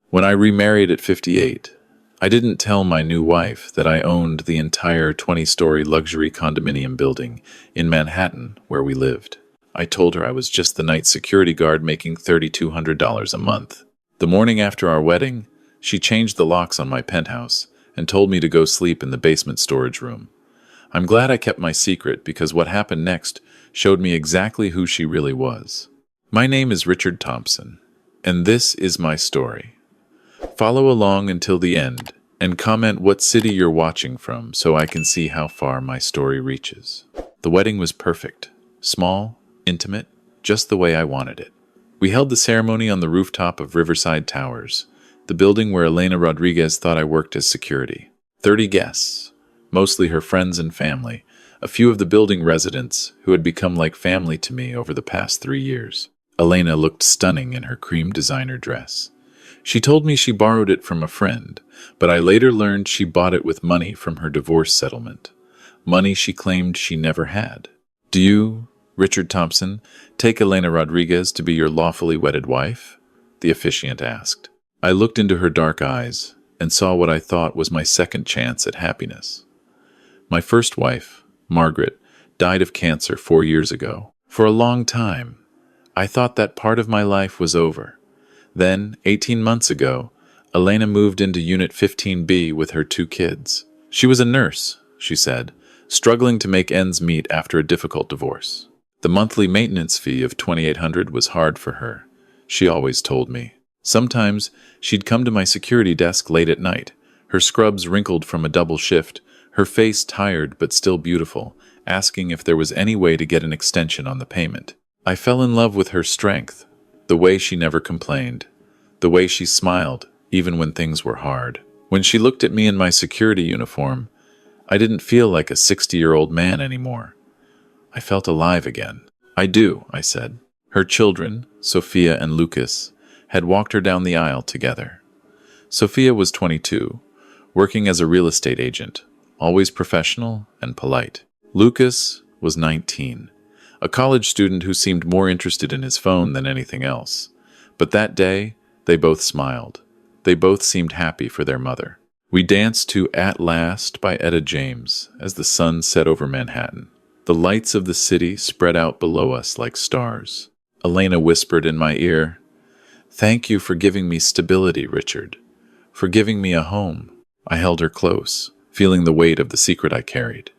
When I remarried at 58, I didn't tell my new wife that I owned the entire 20-story luxury condominium building in Manhattan where we lived. I told her I was just the night security guard making $3,200 a month. The morning after our wedding, she changed the locks on my penthouse and told me to go sleep in the basement storage room. I'm glad I kept my secret because what happened next showed me exactly who she really was. My name is Richard Thompson, and this is my story. Follow along until the end, and comment what city you're watching from so I can see how far my story reaches. The wedding was perfect. Small, intimate, just the way I wanted it. We held the ceremony on the rooftop of Riverside Towers, the building where Elena Rodriguez thought I worked as security. 30 guests, mostly her friends and family, a few of the building residents who had become like family to me over the past 3 years. Elena looked stunning in her cream designer dress. She told me she borrowed it from a friend, but I later learned she bought it with money from her divorce settlement. Money she claimed she never had. Do you, Richard Thompson, take Elena Rodriguez to be your lawfully wedded wife? The officiant asked. I looked into her dark eyes and saw what I thought was my second chance at happiness. My first wife, Margaret, died of cancer 4 years ago. For a long time, I thought that part of my life was over. Then, 18 months ago, Elena moved into Unit 15B with her 2 kids. She was a nurse, she said, struggling to make ends meet after a difficult divorce. The monthly maintenance fee of $2,800 was hard for her, she always told me. Sometimes, she'd come to my security desk late at night, her scrubs wrinkled from a double shift, her face tired but still beautiful, asking if there was any way to get an extension on the payment. I fell in love with her strength, the way she never complained, the way she smiled even when things were hard. When she looked at me in my security uniform, I didn't feel like a 60-year-old man anymore. I felt alive again. I do, I said. Her children, Sophia and Lucas, had walked her down the aisle together. Sophia was 22, working as a real estate agent, always professional and polite. Lucas was 19, a college student who seemed more interested in his phone than anything else. But that day, they both smiled. They both seemed happy for their mother. We danced to At Last by Etta James as the sun set over Manhattan. The lights of the city spread out below us like stars. Elena whispered in my ear, "Thank you for giving me stability, Richard. For giving me a home." I held her close, feeling the weight of the secret I carried.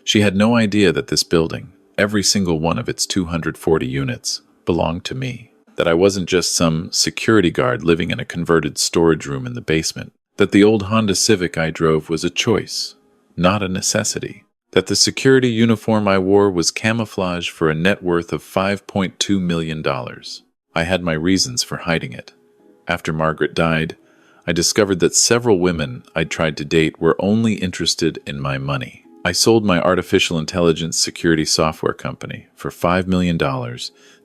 She had no idea that this building, every single one of its 240 units, belonged to me. That I wasn't just some security guard living in a converted storage room in the basement. That the old Honda Civic I drove was a choice, not a necessity. That the security uniform I wore was camouflage for a net worth of $5.2 million. I had my reasons for hiding it. After Margaret died, I discovered that several women I'd tried to date were only interested in my money. I sold my artificial intelligence security software company for $5 million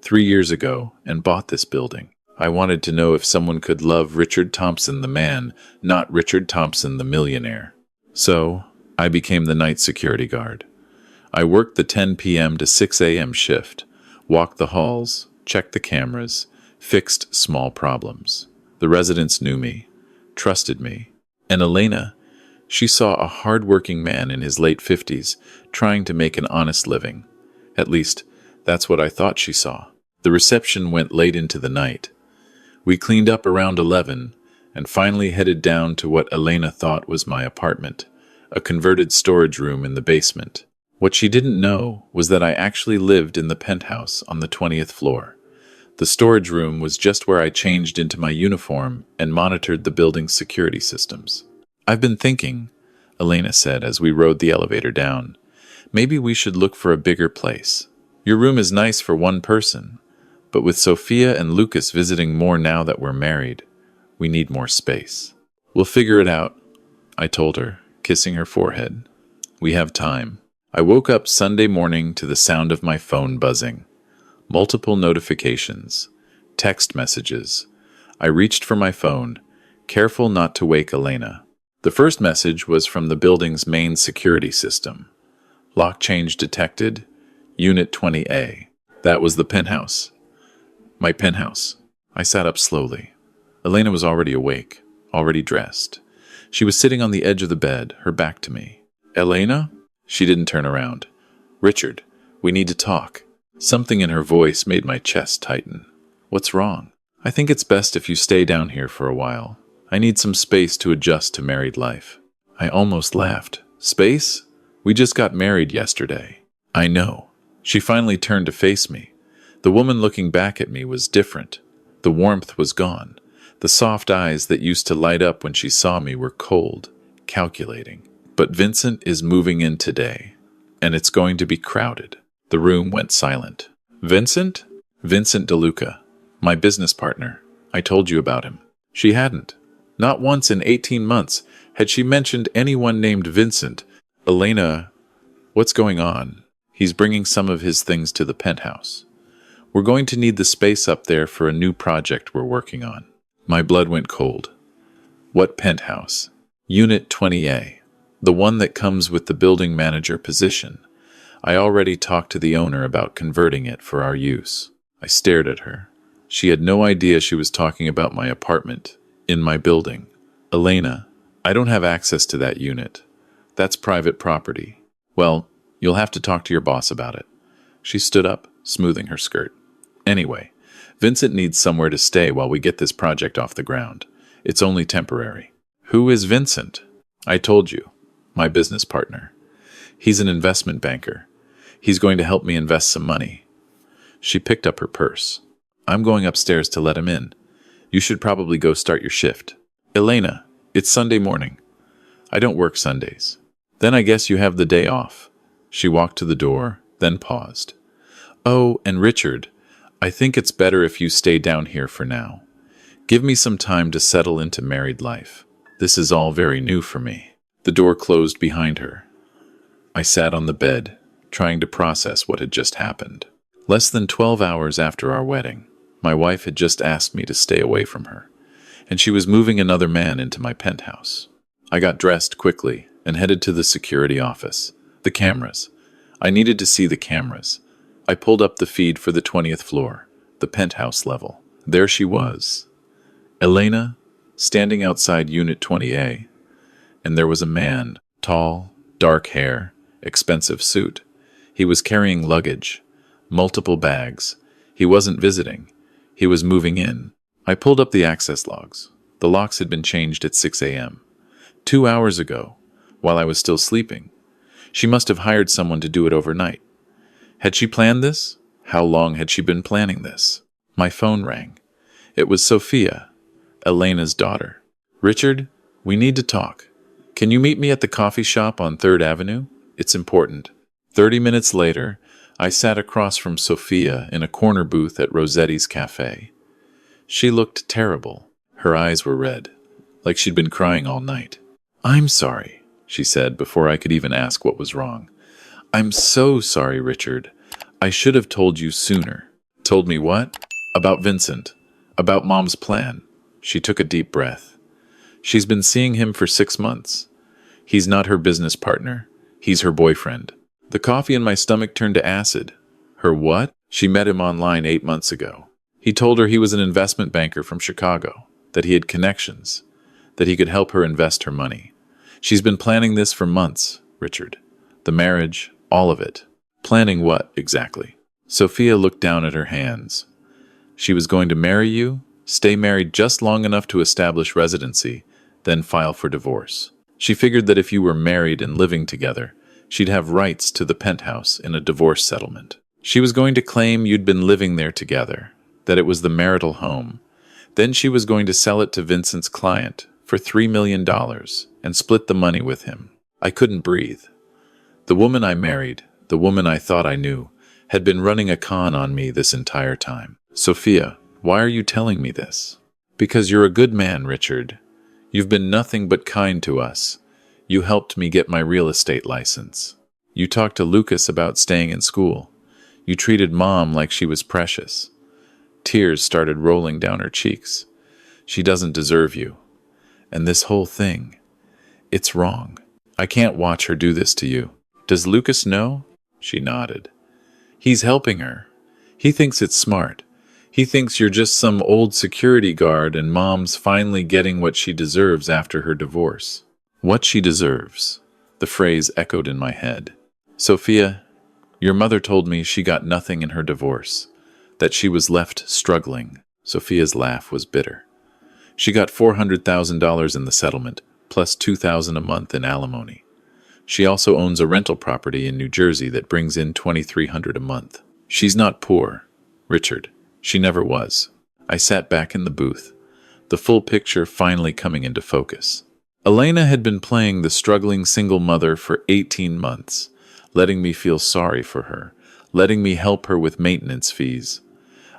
3 years ago and bought this building. I wanted to know if someone could love Richard Thompson the man, not Richard Thompson the millionaire. So, I became the night security guard. I worked the 10 p.m. to 6 a.m. shift, walked the halls, checked the cameras, fixed small problems. The residents knew me, trusted me, and Elena, she saw a hard-working man in his late 50s trying to make an honest living. At least, that's what I thought she saw. The reception went late into the night. We cleaned up around 11 and finally headed down to what Elena thought was my apartment, a converted storage room in the basement. What she didn't know was that I actually lived in the penthouse on the 20th floor. The storage room was just where I changed into my uniform and monitored the building's security systems. "I've been thinking," Elena said as we rode the elevator down, "maybe we should look for a bigger place. Your room is nice for one person, but with Sophia and Lucas visiting more now that we're married, we need more space." "We'll figure it out," I told her, kissing her forehead. "We have time." I woke up Sunday morning to the sound of my phone buzzing. Multiple notifications, text messages. I reached for my phone, careful not to wake Elena. The first message was from the building's main security system. "Lock change detected, Unit 20A. That was the penthouse. My penthouse. I sat up slowly. Elena was already awake, already dressed. She was sitting on the edge of the bed, her back to me. Elena? She didn't turn around. Richard, we need to talk. Something in her voice made my chest tighten. What's wrong? I think it's best if you stay down here for a while. I need some space to adjust to married life. I almost laughed. Space? We just got married yesterday. I know. She finally turned to face me. The woman looking back at me was different. The warmth was gone. The soft eyes that used to light up when she saw me were cold, calculating. But Vincent is moving in today, and it's going to be crowded. The room went silent. Vincent? Vincent DeLuca, my business partner. I told you about him. She hadn't. Not once in 18 months had she mentioned anyone named Vincent. Elena, what's going on? He's bringing some of his things to the penthouse. We're going to need the space up there for a new project we're working on. My blood went cold. What penthouse? Unit 20A. The one that comes with the building manager position. I already talked to the owner about converting it for our use. I stared at her. She had no idea she was talking about my apartment, in my building. Elena, I don't have access to that unit. That's private property. Well, you'll have to talk to your boss about it. She stood up, smoothing her skirt. Anyway, Vincent needs somewhere to stay while we get this project off the ground. It's only temporary. Who is Vincent? I told you. My business partner. He's an investment banker. He's going to help me invest some money. She picked up her purse. I'm going upstairs to let him in. You should probably go start your shift. Elena, it's Sunday morning. I don't work Sundays. Then I guess you have the day off. She walked to the door, then paused. Oh, and Richard, I think it's better if you stay down here for now. Give me some time to settle into married life. This is all very new for me. The door closed behind her. I sat on the bed, trying to process what had just happened. Less than 12 hours after our wedding, my wife had just asked me to stay away from her, and she was moving another man into my penthouse. I got dressed quickly and headed to the security office. The cameras. I needed to see the cameras. I pulled up the feed for the 20th floor, the penthouse level. There she was. Elena, standing outside Unit 20A. And there was a man, tall, dark hair, expensive suit. He was carrying luggage, multiple bags. He wasn't visiting. He was moving in. I pulled up the access logs. The locks had been changed at 6 a.m. 2 hours ago, while I was still sleeping. She must have hired someone to do it overnight. Had she planned this? How long had she been planning this? My phone rang. It was Sophia, Elena's daughter. Richard, we need to talk. Can you meet me at the coffee shop on 3rd Avenue? It's important. 30 minutes later, I sat across from Sophia in a corner booth at Rossetti's cafe. She looked terrible. Her eyes were red, like she'd been crying all night. I'm sorry, she said before I could even ask what was wrong. I'm so sorry, Richard. I should have told you sooner. Told me what? About Vincent. About Mom's plan. She took a deep breath. She's been seeing him for 6 months. He's not her business partner. He's her boyfriend. The coffee in my stomach turned to acid. Her what? She met him online 8 months ago. He told her he was an investment banker from Chicago, that he had connections, that he could help her invest her money. She's been planning this for months, Richard. The marriage, all of it. Planning what, exactly? Sophia looked down at her hands. She was going to marry you, stay married just long enough to establish residency, then file for divorce. She figured that if you were married and living together, she'd have rights to the penthouse in a divorce settlement. She was going to claim you'd been living there together, that it was the marital home. Then she was going to sell it to Vincent's client for $3 million and split the money with him. I couldn't breathe. The woman I married, the woman I thought I knew, had been running a con on me this entire time. Sophia, why are you telling me this? Because you're a good man, Richard. You've been nothing but kind to us. You helped me get my real estate license. You talked to Lucas about staying in school. You treated Mom like she was precious. Tears started rolling down her cheeks. She doesn't deserve you. And this whole thing, it's wrong. I can't watch her do this to you. Does Lucas know? She nodded. He's helping her. He thinks it's smart. He thinks you're just some old security guard and mom's finally getting what she deserves after her divorce. What she deserves. The phrase echoed in my head. Sophia, your mother told me she got nothing in her divorce, that she was left struggling. Sophia's laugh was bitter. She got $400,000 in the settlement, plus $2,000 a month in alimony. She also owns a rental property in New Jersey that brings in $2,300 a month. She's not poor, Richard. She never was. I sat back in the booth, the full picture finally coming into focus. Elena had been playing the struggling single mother for 18 months, letting me feel sorry for her, letting me help her with maintenance fees.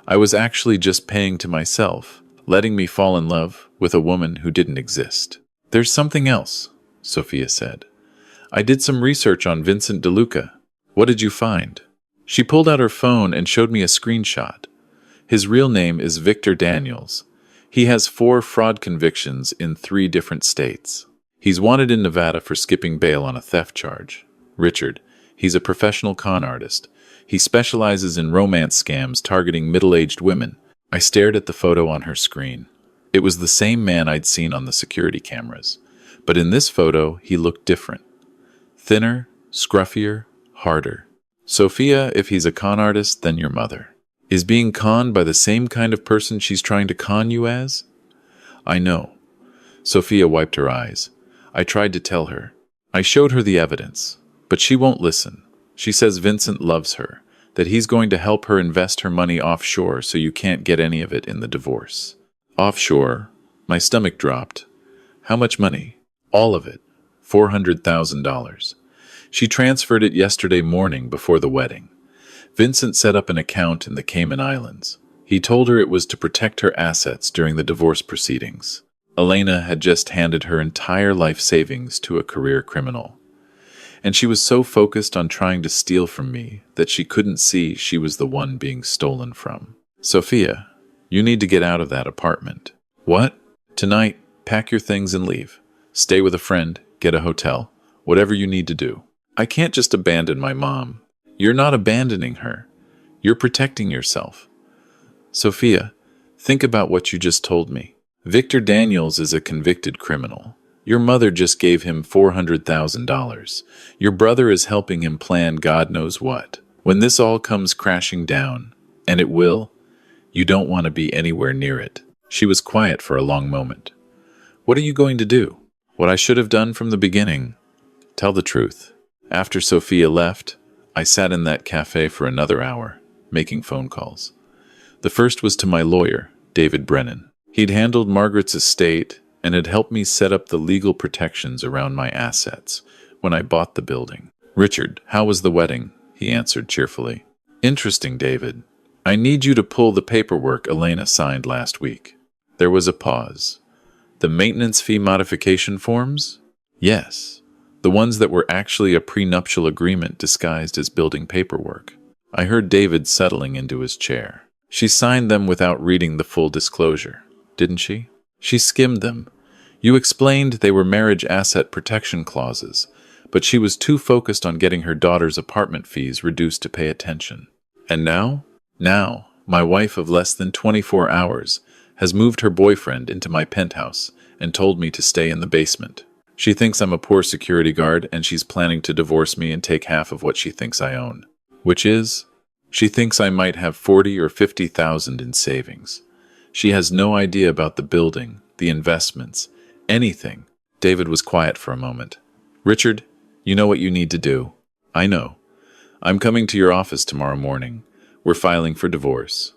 I was actually just paying to myself, letting me fall in love with a woman who didn't exist. There's something else, Sophia said. I did some research on Vincent DeLuca. What did you find? She pulled out her phone and showed me a screenshot. His real name is Victor Daniels. He has 4 fraud convictions in 3 different states. He's wanted in Nevada for skipping bail on a theft charge. Richard, he's a professional con artist. He specializes in romance scams targeting middle-aged women. I stared at the photo on her screen. It was the same man I'd seen on the security cameras. But in this photo, he looked different. Thinner, scruffier, harder. Sophia, if he's a con artist, then your mother. Is being conned by the same kind of person she's trying to con you as? I know. Sophia wiped her eyes. I tried to tell her. I showed her the evidence, but she won't listen. She says Vincent loves her, that he's going to help her invest her money offshore so you can't get any of it in the divorce. Offshore? My stomach dropped. How much money? All of it. $400,000. She transferred it yesterday morning before the wedding. Vincent set up an account in the Cayman Islands. He told her it was to protect her assets during the divorce proceedings. Elena had just handed her entire life savings to a career criminal. And she was so focused on trying to steal from me that she couldn't see she was the one being stolen from. Sophia, you need to get out of that apartment. What? Tonight, pack your things and leave. Stay with a friend, get a hotel, whatever you need to do. I can't just abandon my mom. You're not abandoning her. You're protecting yourself. Sophia, think about what you just told me. Victor Daniels is a convicted criminal. Your mother just gave him $400,000. Your brother is helping him plan God knows what. When this all comes crashing down, and it will, you don't want to be anywhere near it. She was quiet for a long moment. What are you going to do? What I should have done from the beginning. Tell the truth. After Sophia left, I sat in that cafe for another hour, making phone calls. The first was to my lawyer, David Brennan. He'd handled Margaret's estate and had helped me set up the legal protections around my assets when I bought the building. Richard, how was the wedding? He answered cheerfully. Interesting, David. I need you to pull the paperwork Elena signed last week. There was a pause. The maintenance fee modification forms? Yes. The ones that were actually a prenuptial agreement disguised as building paperwork. I heard David settling into his chair. She signed them without reading the full disclosure, didn't she? She skimmed them. You explained they were marriage asset protection clauses, but she was too focused on getting her daughter's apartment fees reduced to pay attention. And now? Now, my wife of less than 24 hours has moved her boyfriend into my penthouse and told me to stay in the basement. She thinks I'm a poor security guard, and she's planning to divorce me and take half of what she thinks I own. Which is, she thinks I might have 40 or 50,000 in savings. She has no idea about the building, the investments, anything. David was quiet for a moment. Richard, you know what you need to do. I know. I'm coming to your office tomorrow morning. We're filing for divorce.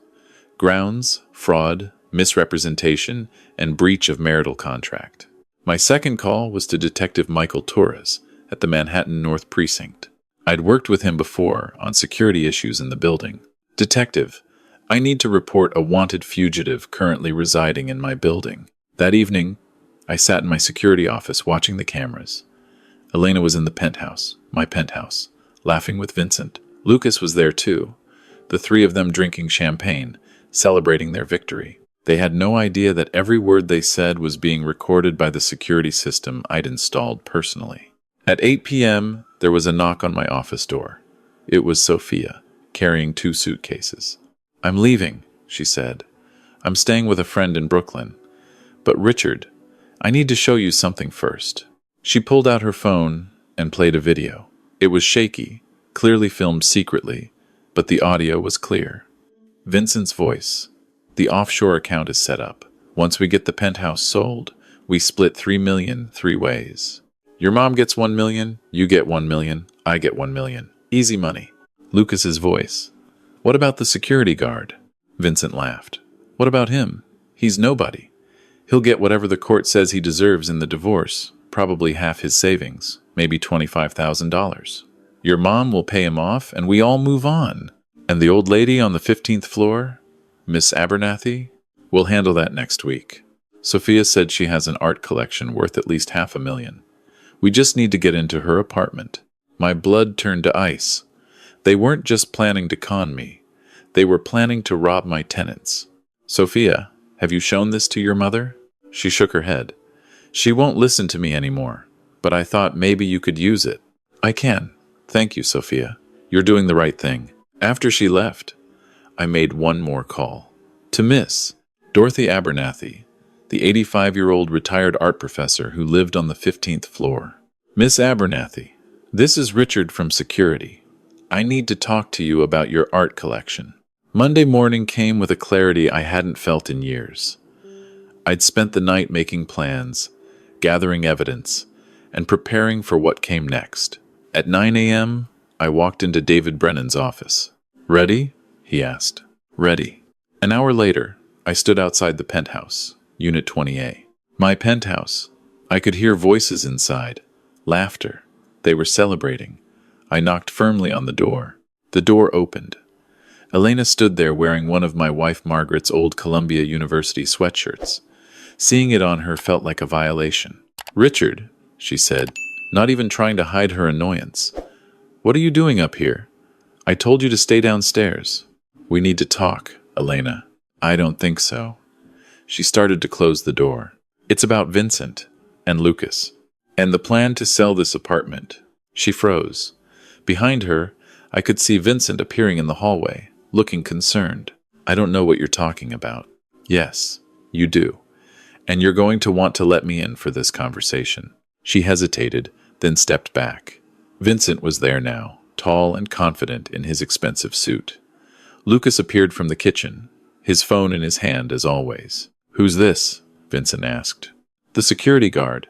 Grounds, fraud, misrepresentation, and breach of marital contract. My second call was to Detective Michael Torres at the Manhattan North Precinct. I'd worked with him before on security issues in the building. Detective, I need to report a wanted fugitive currently residing in my building. That evening, I sat in my security office watching the cameras. Elena was in the penthouse, my penthouse, laughing with Vincent. Lucas was there too, the 3 of them drinking champagne, celebrating their victory. They had no idea that every word they said was being recorded by the security system I'd installed personally. At 8 p.m., there was a knock on my office door. It was Sophia, carrying 2 suitcases. I'm leaving, she said. "I'm staying with a friend in Brooklyn. But Richard, I need to show you something first." She pulled out her phone and played a video. It was shaky, clearly filmed secretly, but the audio was clear. Vincent's voice. "The offshore account is set up. Once we get the penthouse sold, we split 3 million 3 ways. Your mom gets 1 million, you get 1 million, I get 1 million. Easy money." Lucas's voice. "What about the security guard?" Vincent laughed. "What about him? He's nobody. He'll get whatever the court says he deserves in the divorce, probably half his savings, maybe $25,000. Your mom will pay him off, and we all move on. And the old lady on the 15th floor, Miss Abernathy, we'll handle that next week. Sophia said she has an art collection worth at least $500,000. We just need to get into her apartment." My blood turned to ice. They weren't just planning to con me. They were planning to rob my tenants. "Sophia, have you shown this to your mother?" She shook her head. "She won't listen to me anymore, but I thought maybe you could use it." "I can. Thank you, Sophia. You're doing the right thing." After she left, I made one more call. To Miss Dorothy Abernathy, the 85-year-old retired art professor who lived on the 15th floor. "Miss Abernathy, this is Richard from security. I need to talk to you about your art collection." Monday morning came with a clarity I hadn't felt in years. I'd spent the night making plans, gathering evidence, and preparing for what came next. At 9 a.m., I walked into David Brennan's office. "Ready?" he asked. "Ready." An hour later, I stood outside the Penthouse, Unit 20A. My penthouse. I could hear voices inside, laughter. They were celebrating. I knocked firmly on the door. The door opened. Elena stood there wearing one of my wife Margaret's old Columbia University sweatshirts. Seeing it on her felt like a violation. "Richard," she said, not even trying to hide her annoyance. "What are you doing up here? I told you to stay downstairs." "We need to talk, Elena." "I don't think so." She started to close the door. "It's about Vincent and Lucas and the plan to sell this apartment." She froze. Behind her, I could see Vincent appearing in the hallway, looking concerned. "I don't know what you're talking about." "Yes, you do. And you're going to want to let me in for this conversation." She hesitated, then stepped back. Vincent was there now, tall and confident in his expensive suit. Lucas appeared from the kitchen, his phone in his hand as always. "Who's this?" Vincent asked. "The security guard,"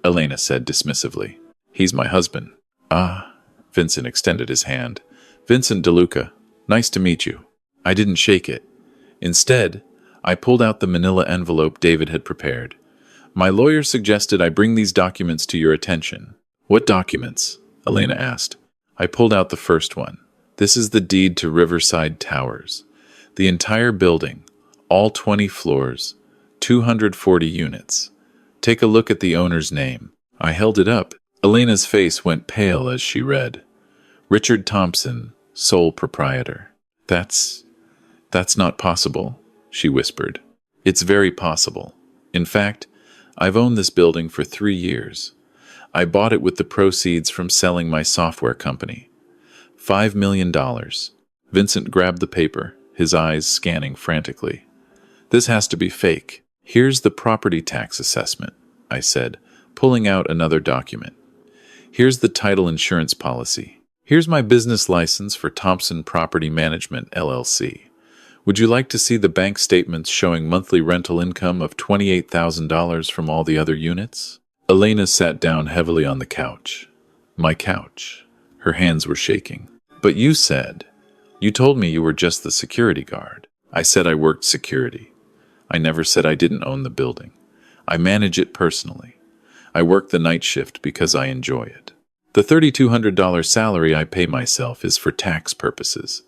Elena said dismissively. "He's my husband." "Ah," Vincent extended his hand. "Vincent DeLuca, nice to meet you." I didn't shake it. Instead, I pulled out the manila envelope David had prepared. "My lawyer suggested I bring these documents to your attention." "What documents?" Elena asked. I pulled out the first one. "This is the deed to Riverside Towers. The entire building, all 20 floors, 240 units. Take a look at the owner's name." I held it up. Elena's face went pale as she read. "Richard Thompson, sole proprietor." That's not possible," she whispered. "It's very possible. In fact, I've owned this building for 3 years. I bought it with the proceeds from selling my software company. $5 million. Vincent grabbed the paper, his eyes scanning frantically. "This has to be fake." "Here's the property tax assessment," I said, pulling out another document. "Here's the title insurance policy. Here's my business license for Thompson Property Management, LLC. Would you like to see the bank statements showing monthly rental income of $28,000 from all the other units?" Elena sat down heavily on the couch. My couch. Her hands were shaking. "But you told me you were just the security guard." I said I worked security. I never said I didn't own the building. I manage it personally. I work the night shift because I enjoy it. The $3,200 salary I pay myself is for tax purposes.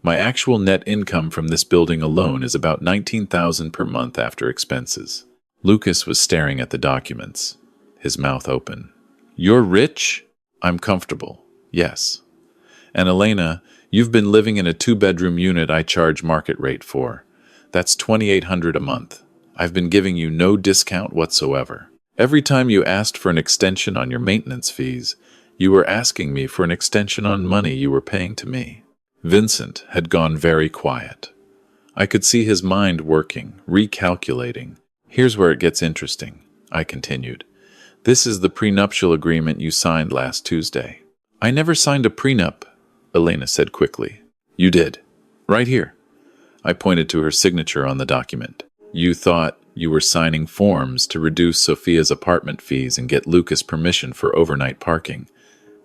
My actual net income from this building alone is about $19,000 per month after expenses. Lucas was staring at the documents, his mouth open. "You're rich?" "I'm comfortable, yes. And Elena, you've been living in a 2-bedroom unit I charge market rate for. That's $2,800 a month. I've been giving you no discount whatsoever. Every time you asked for an extension on your maintenance fees, you were asking me for an extension on money you were paying to me." Vincent had gone very quiet. I could see his mind working, recalculating. Here's where it gets interesting, I continued. This is the prenuptial agreement you signed last Tuesday. I never signed a prenup, Elena said quickly. You did. Right here. I pointed to her signature on the document. You thought you were signing forms to reduce Sophia's apartment fees and get Lucas permission for overnight parking.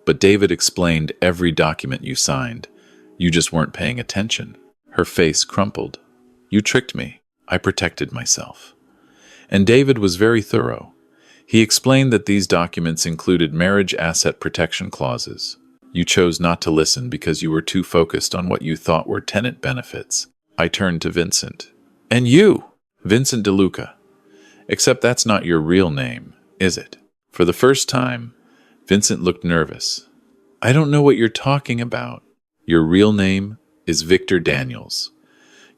But David explained every document you signed. You just weren't paying attention. Her face crumpled. You tricked me. I protected myself. And David was very thorough. He explained that these documents included marriage asset protection clauses. You chose not to listen because you were too focused on what you thought were tenant benefits. I turned to Vincent. And you, Vincent DeLuca. Except that's not your real name, is it? For the first time, Vincent looked nervous. I don't know what you're talking about. Your real name is Victor Daniels.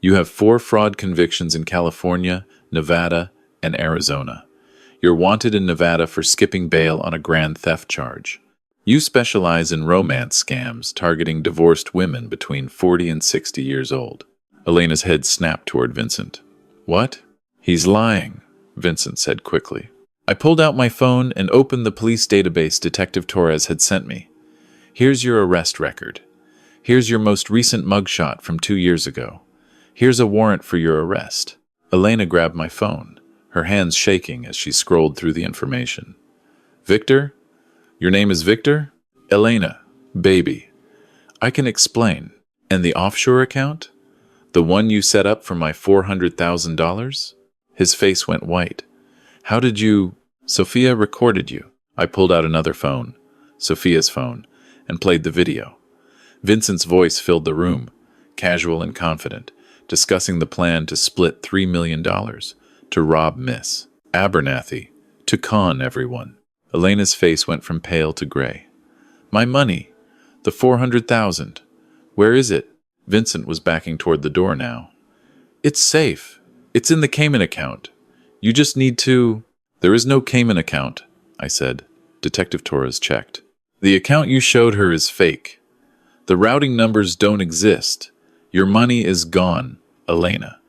You have 4 fraud convictions in California, Nevada, and Arizona. You're wanted in Nevada for skipping bail on a grand theft charge. You specialize in romance scams targeting divorced women between 40 and 60 years old. Elena's head snapped toward Vincent. What? He's lying, Vincent said quickly. I pulled out my phone and opened the police database Detective Torres had sent me. Here's your arrest record. Here's your most recent mugshot from 2 years ago. Here's a warrant for your arrest. Elena grabbed my phone, her hands shaking as she scrolled through the information. Victor? Your name is Victor? Elena, baby. I can explain. And the offshore account? The one you set up for my $400,000? His face went white. How did you... Sophia recorded you. I pulled out another phone, Sophia's phone, and played the video. Vincent's voice filled the room, casual and confident, discussing the plan to split $3 million, to rob Miss Abernathy, to con everyone. Elena's face went from pale to gray. My money, the $400,000. Where is it? Vincent was backing toward the door now. It's safe. It's in the Cayman account. You just need to... There is no Cayman account, I said. Detective Torres checked. The account you showed her is fake. The routing numbers don't exist. Your money is gone, Elena.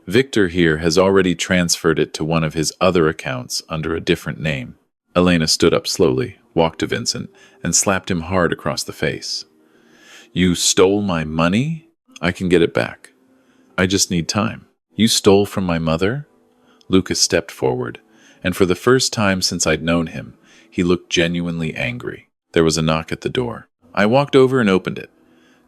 Victor here has already transferred it to one of his other accounts under a different name. Elena stood up slowly, walked to Vincent, and slapped him hard across the face. You stole my money? I can get it back. I just need time. You stole from my mother? Lucas stepped forward, and for the first time since I'd known him, he looked genuinely angry. There was a knock at the door. I walked over and opened it.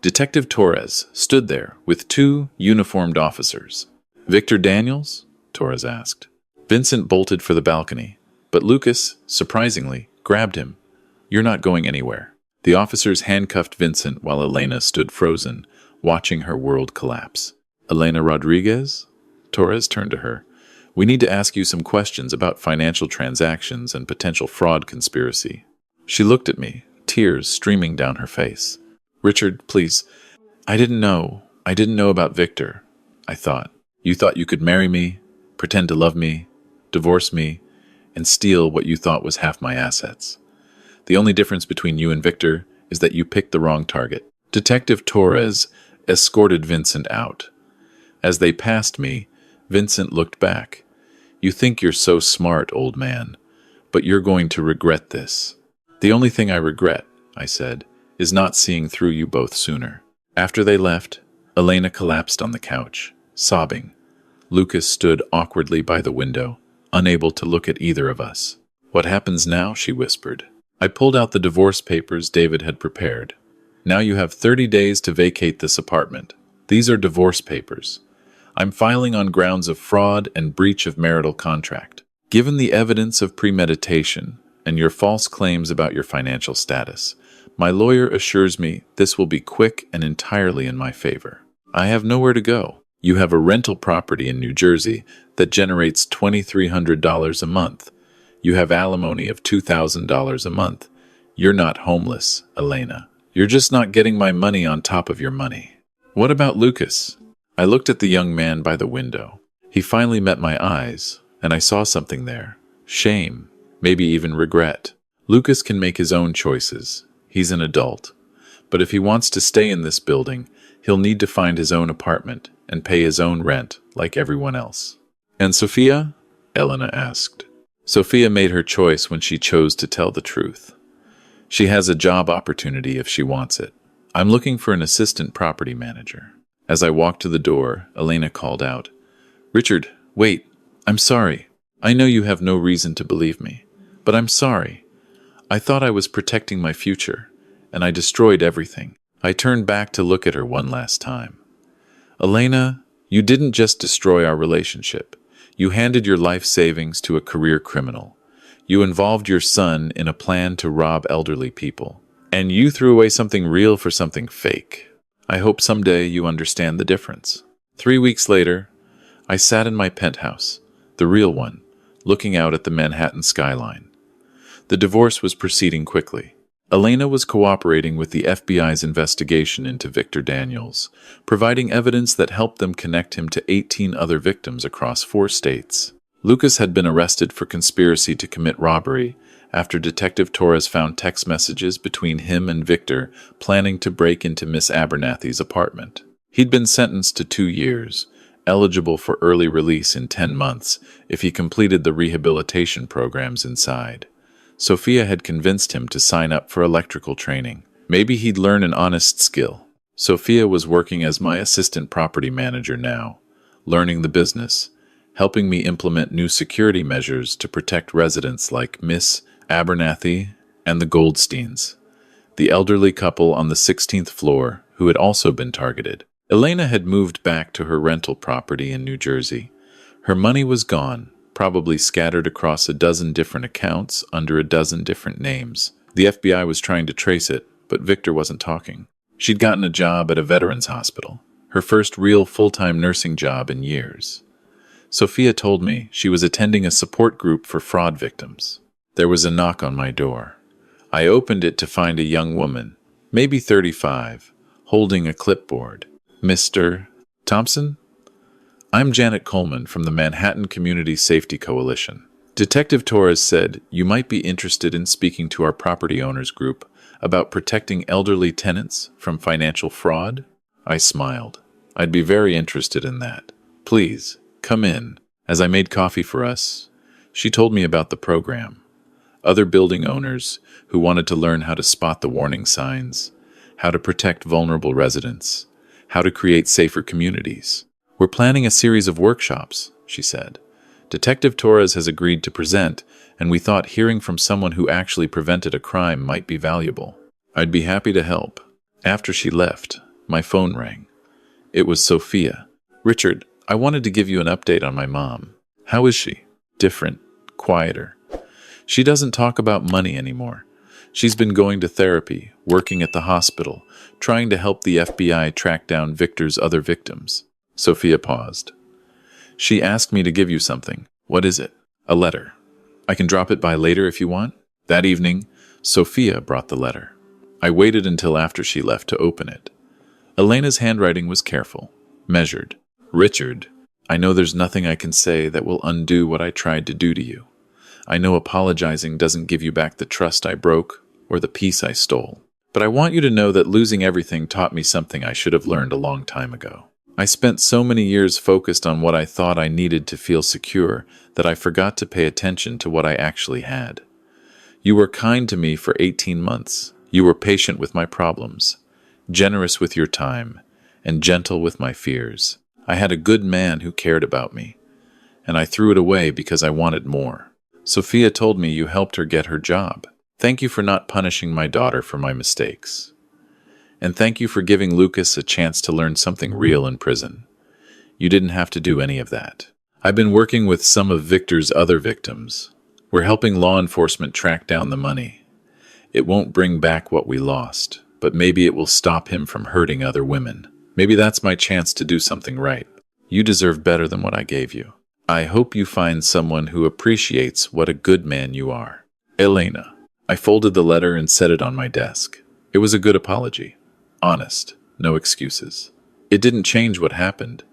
Detective Torres stood there with 2 uniformed officers. Victor Daniels? Torres asked. Vincent bolted for the balcony, but Lucas, surprisingly, grabbed him. You're not going anywhere. The officers handcuffed Vincent while Elena stood frozen, watching her world collapse. Elena Rodriguez? Torres turned to her. We need to ask you some questions about financial transactions and potential fraud conspiracy. She looked at me, tears streaming down her face. Richard, please. I didn't know about Victor. I thought. You thought you could marry me, pretend to love me, divorce me, and steal what you thought was half my assets. The only difference between you and Victor is that you picked the wrong target. Detective Torres escorted Vincent out. As they passed me, Vincent looked back. You think you're so smart, old man, but you're going to regret this. The only thing I regret, I said, is not seeing through you both sooner. After they left, Elena collapsed on the couch, sobbing. Lucas stood awkwardly by the window, unable to look at either of us. What happens now? She whispered. I pulled out the divorce papers David had prepared. Now you have 30 days to vacate this apartment. These are divorce papers. I'm filing on grounds of fraud and breach of marital contract. Given the evidence of premeditation and your false claims about your financial status, my lawyer assures me this will be quick and entirely in my favor. I have nowhere to go. You have a rental property in New Jersey that generates $2,300 a month. You have alimony of $2,000 a month. You're not homeless, Elena. You're just not getting my money on top of your money. What about Lucas? I looked at the young man by the window. He finally met my eyes, and I saw something there. Shame, maybe even regret. Lucas can make his own choices. He's an adult. But if he wants to stay in this building, He'll need to find his own apartment and pay his own rent like everyone else. And Sophia? Elena asked. Sophia made her choice when she chose to tell the truth. She has a job opportunity if she wants it. I'm looking for an assistant property manager. As I walked to the door, Elena called out, Richard, wait, I'm sorry. I know you have no reason to believe me, but I'm sorry. I thought I was protecting my future, and I destroyed everything. I turned back to look at her one last time. Elena, you didn't just destroy our relationship. You handed your life savings to a career criminal. You involved your son in a plan to rob elderly people. And you threw away something real for something fake. I hope someday you understand the difference. 3 weeks later, I sat in my penthouse, the real one, looking out at the Manhattan skyline. The divorce was proceeding quickly. Elena was cooperating with the FBI's investigation into Victor Daniels, providing evidence that helped them connect him to 18 other victims across 4 states. Lucas had been arrested for conspiracy to commit robbery after Detective Torres found text messages between him and Victor planning to break into Miss Abernathy's apartment. He'd been sentenced to 2 years, eligible for early release in 10 months if he completed the rehabilitation programs inside. Sophia had convinced him to sign up for electrical training. Maybe he'd learn an honest skill. Sophia was working as my assistant property manager now, learning the business, helping me implement new security measures to protect residents like Miss Abernathy and the Goldsteins, the elderly couple on the 16th floor who had also been targeted. Elena had moved back to her rental property in New Jersey. Her money was gone, probably scattered across a dozen different accounts under a dozen different names. The FBI was trying to trace it, but Victor wasn't talking. She'd gotten a job at a veterans hospital, her first real full-time nursing job in years. Sophia told me she was attending a support group for fraud victims. There was a knock on my door. I opened it to find a young woman, maybe 35, holding a clipboard. Mr. Thompson? I'm Janet Coleman from the Manhattan Community Safety Coalition. Detective Torres said you might be interested in speaking to our property owners group about protecting elderly tenants from financial fraud. I smiled. I'd be very interested in that. Please, come in. As I made coffee for us, she told me about the program. Other building owners who wanted to learn how to spot the warning signs, how to protect vulnerable residents, how to create safer communities. We're planning a series of workshops, she said. Detective Torres has agreed to present, and we thought hearing from someone who actually prevented a crime might be valuable. I'd be happy to help. After she left, my phone rang. It was Sophia. Richard, I wanted to give you an update on my mom. How is she? Different, quieter. She doesn't talk about money anymore. She's been going to therapy, working at the hospital, trying to help the FBI track down Victor's other victims. Sophia paused. She asked me to give you something. What is it? A letter. I can drop it by later if you want. That evening, Sophia brought the letter. I waited until after she left to open it. Elena's handwriting was careful, measured. Richard, I know there's nothing I can say that will undo what I tried to do to you. I know apologizing doesn't give you back the trust I broke or the peace I stole. But I want you to know that losing everything taught me something I should have learned a long time ago. I spent so many years focused on what I thought I needed to feel secure that I forgot to pay attention to what I actually had. You were kind to me for 18 months. You were patient with my problems, generous with your time, and gentle with my fears. I had a good man who cared about me, and I threw it away because I wanted more. Sophia told me you helped her get her job. Thank you for not punishing my daughter for my mistakes. And thank you for giving Lucas a chance to learn something real in prison. You didn't have to do any of that. I've been working with some of Victor's other victims. We're helping law enforcement track down the money. It won't bring back what we lost, but maybe it will stop him from hurting other women. Maybe that's my chance to do something right. You deserve better than what I gave you. I hope you find someone who appreciates what a good man you are. Elena. I folded the letter and set it on my desk. It was a good apology. Honest, no excuses. It didn't change what happened,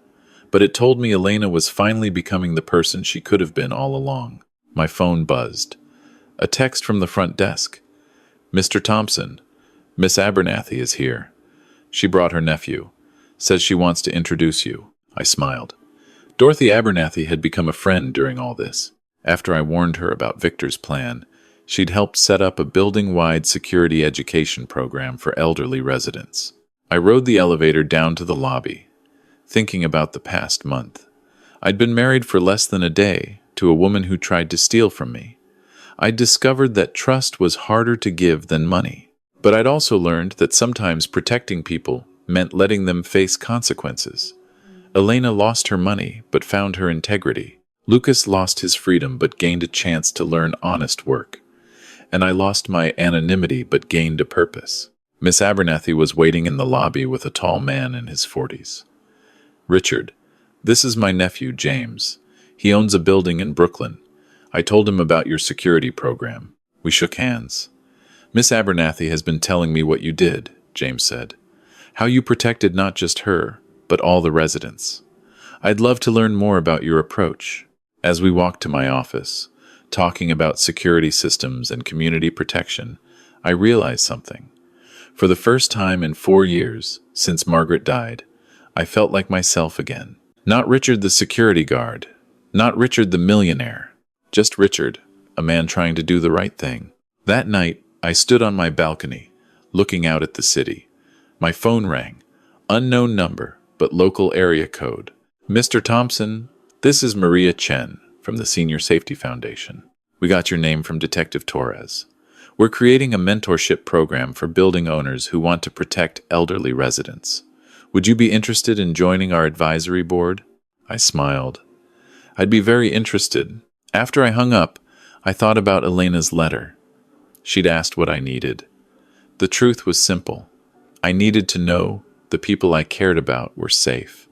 but it told me Elena was finally becoming the person she could have been all along. My phone buzzed. A text from the front desk. Mr. Thompson, Miss Abernathy is here. She brought her nephew. Says she wants to introduce you. I smiled. Dorothy Abernathy had become a friend during all this. After I warned her about Victor's plan, she'd helped set up a building-wide security education program for elderly residents. I rode the elevator down to the lobby, thinking about the past month. I'd been married for less than a day to a woman who tried to steal from me. I'd discovered that trust was harder to give than money. But I'd also learned that sometimes protecting people meant letting them face consequences. Elena lost her money but found her integrity. Lucas lost his freedom but gained a chance to learn honest work. And I lost my anonymity but gained a purpose. Miss Abernathy was waiting in the lobby with a tall man in his 40s. Richard, this is my nephew, James. He owns a building in Brooklyn. I told him about your security program. We shook hands. Miss Abernathy has been telling me what you did, James said. How you protected not just her, but all the residents. I'd love to learn more about your approach. As we walked to my office, talking about security systems and community protection, I realized something. For the first time in 4 years, since Margaret died, I felt like myself again. Not Richard the security guard, not Richard the millionaire, just Richard, a man trying to do the right thing. That night, I stood on my balcony, looking out at the city. My phone rang. Unknown number, but local area code. Mr. Thompson, this is Maria Chen from the Senior Safety Foundation. We got your name from Detective Torres. We're creating a mentorship program for building owners who want to protect elderly residents. Would you be interested in joining our advisory board? I smiled. I'd be very interested. After I hung up, I thought about Elena's letter. She'd asked what I needed. The truth was simple. I needed to know the people I cared about were safe.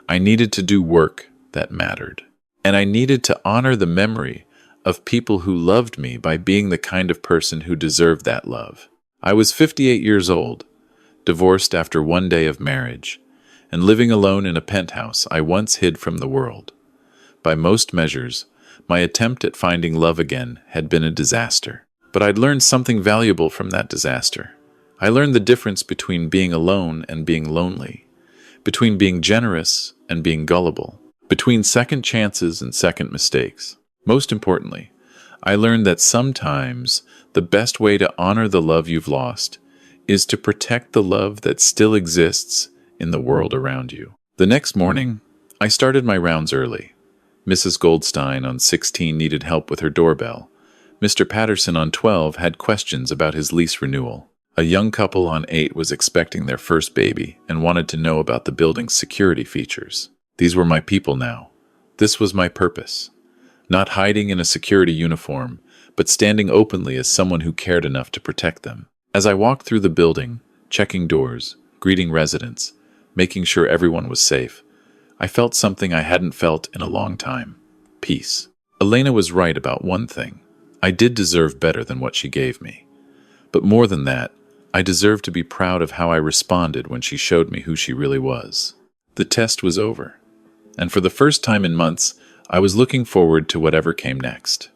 I needed to do work that mattered. And I needed to honor the memory of people who loved me by being the kind of person who deserved that love. I was 58 years old, divorced after 1 day of marriage, and living alone in a penthouse I once hid from the world. By most measures, my attempt at finding love again had been a disaster. But I'd learned something valuable from that disaster. I learned the difference between being alone and being lonely, between being generous and being gullible, between second chances and second mistakes. Most importantly, I learned that sometimes the best way to honor the love you've lost is to protect the love that still exists in the world around you. The next morning, I started my rounds early. Mrs. Goldstein on 16 needed help with her doorbell. Mr. Patterson on 12 had questions about his lease renewal. A young couple on 8 was expecting their first baby and wanted to know about the building's security features. These were my people now. This was my purpose. Not hiding in a security uniform, but standing openly as someone who cared enough to protect them. As I walked through the building, checking doors, greeting residents, making sure everyone was safe, I felt something I hadn't felt in a long time. Peace. Elena was right about one thing. I did deserve better than what she gave me. But more than that, I deserved to be proud of how I responded when she showed me who she really was. The test was over. And for the first time in months, I was looking forward to whatever came next.